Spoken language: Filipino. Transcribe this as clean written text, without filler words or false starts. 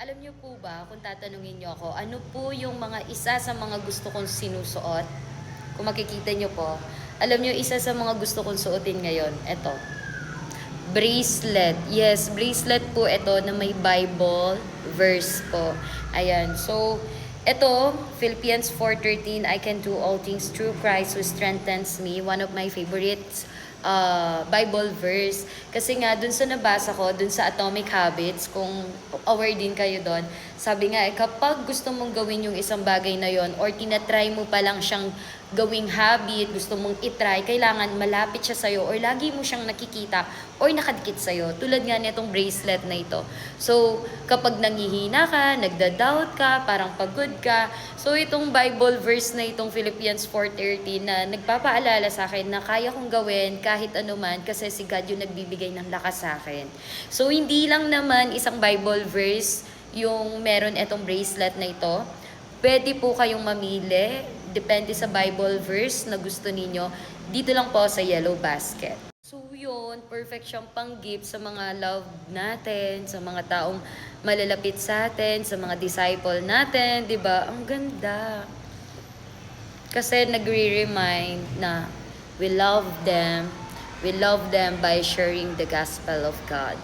Alam niyo po ba, kung tatanungin niyo ako, ano po yung mga isa sa mga gusto kong sinusuot? Kung makikita niyo po, alam niyo isa sa mga gusto kong suotin ngayon, eto, bracelet. Yes, bracelet po ito na may Bible verse po. Ayan. So, ito, Philippians 4:13, I can do all things through Christ who strengthens me. One of my favorites Bible verse. Kasi nga, dun sa nabasa ko, dun sa Atomic Habits, kung aware din kayo doon, sabi nga, kapag gusto mong gawin yung isang bagay na yon or tinatry mo pa lang siyang gawing habit, gusto mong itry, kailangan malapit siya sa'yo or lagi mo siyang nakikita or nakadikit sa'yo. Tulad nga nitong bracelet na ito. So, kapag nangihina ka, nagda-doubt ka, parang pagod ka, so itong Bible verse na itong Philippians 4:13 na nagpapaalala sa akin na kaya kong gawin kahit anuman kasi si God yung nagbibigay ng lakas sa akin. So, hindi lang naman isang Bible verse yung meron itong bracelet na ito. Pwede po kayong mamili, depende sa Bible verse na gusto ninyo, dito lang po sa yellow basket. So yun, perfect siyang pang-gift sa mga love natin, sa mga taong malalapit sa atin, sa mga disciple natin, di ba? Ang ganda. Kasi nagre-remind na we love them by sharing the gospel of God.